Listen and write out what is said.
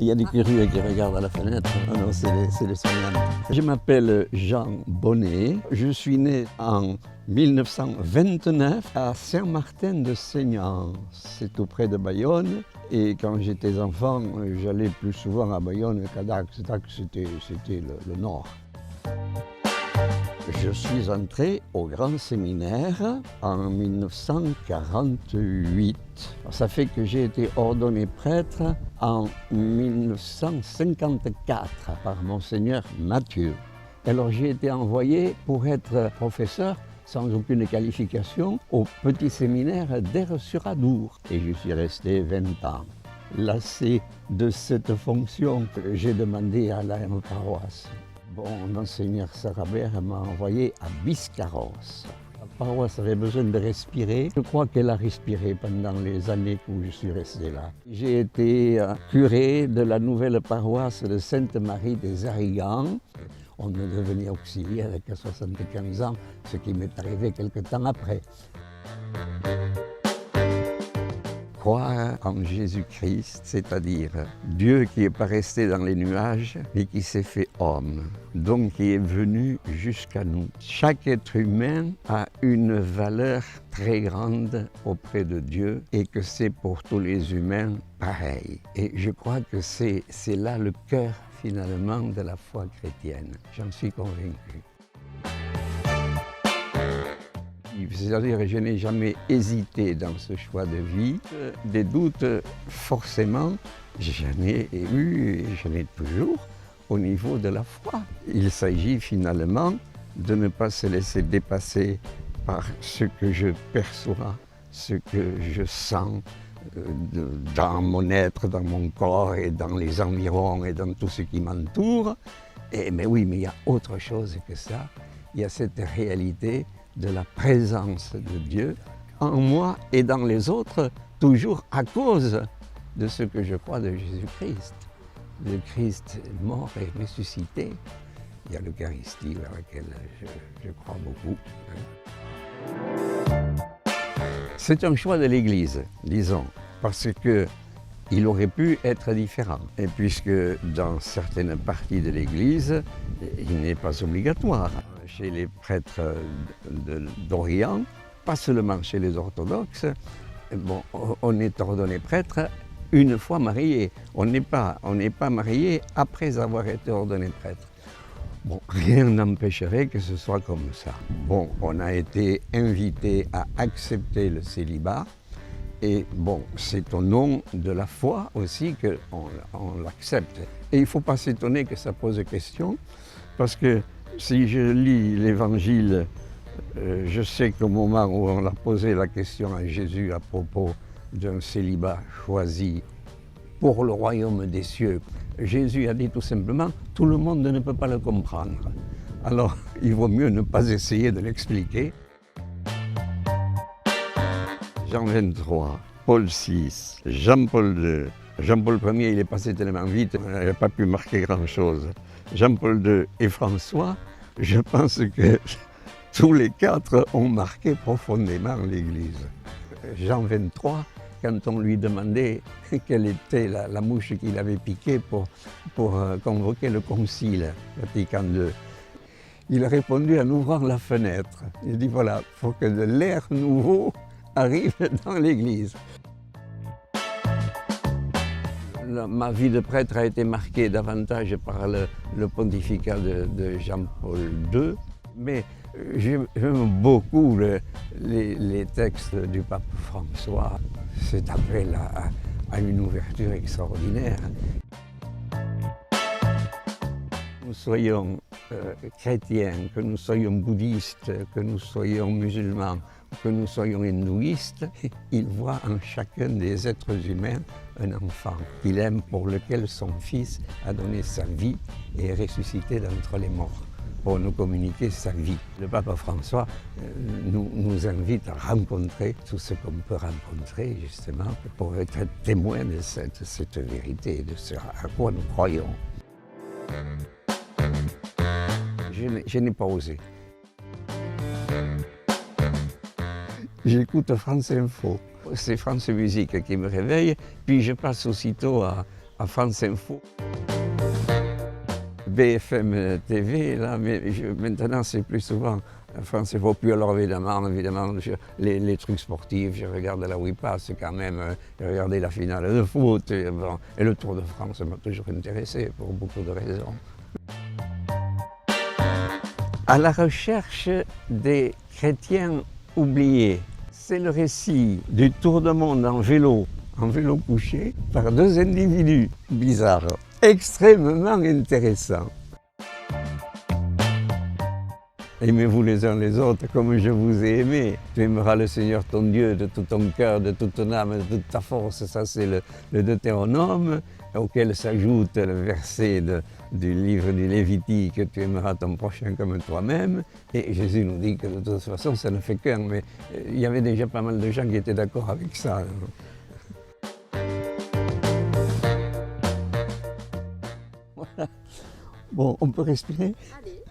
Il y a des curieux qui regardent à la fenêtre. Ah non, c'est les soignants. Je m'appelle Jean Bonnet. Je suis né en 1929 à Saint-Martin-de-Seignances. C'est tout près de Bayonne. Et quand j'étais enfant, j'allais plus souvent à Bayonne qu'à Dax. Dax, c'était le nord. Je suis entré au Grand Séminaire en 1948. Ça fait que j'ai été ordonné prêtre en 1954 par Monseigneur Mathieu. Alors j'ai été envoyé pour être professeur sans aucune qualification au petit séminaire d'Aire-sur-Adour. Et je suis resté 20 ans. Lassé de cette fonction, j'ai demandé à la paroisse. Bon, Monseigneur Sarabert m'a envoyé à Biscarros. La paroisse avait besoin de respirer. Je crois qu'elle a respiré pendant les années où je suis resté là. J'ai été curé de la nouvelle paroisse de Sainte-Marie des Arigans. On est devenu auxiliaire qu'à 75 ans, ce qui m'est arrivé quelque temps après. Croire en Jésus-Christ, c'est-à-dire Dieu qui n'est pas resté dans les nuages, mais qui s'est fait homme, donc qui est venu jusqu'à nous. Chaque être humain a une valeur très grande auprès de Dieu et que c'est pour tous les humains pareil. Et je crois que c'est là le cœur finalement de la foi chrétienne. J'en suis convaincu. C'est-à-dire que je n'ai jamais hésité dans ce choix de vie. Des doutes, forcément, j'en ai eu et j'en ai toujours au niveau de la foi. Il s'agit finalement de ne pas se laisser dépasser par ce que je perçois, ce que je sens dans mon être, dans mon corps et dans les environs et dans tout ce qui m'entoure. Mais oui, mais il y a autre chose que ça. Il y a cette réalité de la présence de Dieu en moi et dans les autres, toujours à cause de ce que je crois de Jésus-Christ. Le Christ mort et ressuscité. Il y a l'Eucharistie à laquelle je crois beaucoup. C'est un choix de l'Église, disons, parce qu'il aurait pu être différent. Et puisque dans certaines parties de l'Église, il n'est pas obligatoire. Chez les prêtres d'Orient, pas seulement chez les orthodoxes, bon, on est ordonné prêtre une fois marié. On n'est pas marié après avoir été ordonné prêtre. Bon, rien n'empêcherait que ce soit comme ça. Bon, on a été invité à accepter le célibat. Et bon, c'est au nom de la foi aussi qu'on l'accepte. Et il ne faut pas s'étonner que ça pose question, parce que si je lis l'Évangile, je sais qu'au moment où on a posé la question à Jésus à propos d'un célibat choisi pour le royaume des cieux, Jésus a dit tout simplement « tout le monde ne peut pas le comprendre ». Alors, il vaut mieux ne pas essayer de l'expliquer. Jean 23, Paul VI, Jean-Paul II. Jean-Paul Ier, il est passé tellement vite, il n'a pas pu marquer grand-chose. Jean-Paul II et François, je pense que tous les quatre ont marqué profondément l'Église. Jean 23, quand on lui demandait quelle était la mouche qu'il avait piquée pour convoquer le concile Vatican II, il a répondu en ouvrant la fenêtre. Il dit voilà, il faut que de l'air nouveau arrive dans l'Église. Ma vie de prêtre a été marquée davantage par le pontificat de Jean-Paul II, mais j'aime beaucoup les textes du pape François. Cet appel à une ouverture extraordinaire. Nous soyons chrétiens, que nous soyons bouddhistes, que nous soyons musulmans, que nous soyons hindouistes, il voit en chacun des êtres humains un enfant qu'il aime, pour lequel son fils a donné sa vie et est ressuscité d'entre les morts pour nous communiquer sa vie. Le pape François nous invite à rencontrer tout ce qu'on peut rencontrer justement pour être témoin de cette vérité, de ce à quoi nous croyons. Je n'ai pas osé. J'écoute France Info. C'est France Musique qui me réveille, puis je passe aussitôt à à France Info. BFM TV, là, mais maintenant c'est plus souvent France Info. Puis alors évidemment les trucs sportifs, je regarde la Wii Pass quand même, j'ai regardé la finale de foot, et, bon, et le Tour de France m'a toujours intéressé pour beaucoup de raisons. À la recherche des chrétiens oubliés, c'est le récit du tour du monde en vélo couché, par deux individus bizarres, extrêmement intéressants. Aimez-vous les uns les autres comme je vous ai aimé. Tu aimeras le Seigneur ton Dieu de tout ton cœur, de toute ton âme, de toute ta force. Ça, c'est le Deutéronome, auquel s'ajoute le verset du livre du Lévitique, tu aimeras ton prochain comme toi-même. Et Jésus nous dit que de toute façon, ça ne fait qu'un. Mais il y avait déjà pas mal de gens qui étaient d'accord avec ça. Bon, on peut respirer? Allez.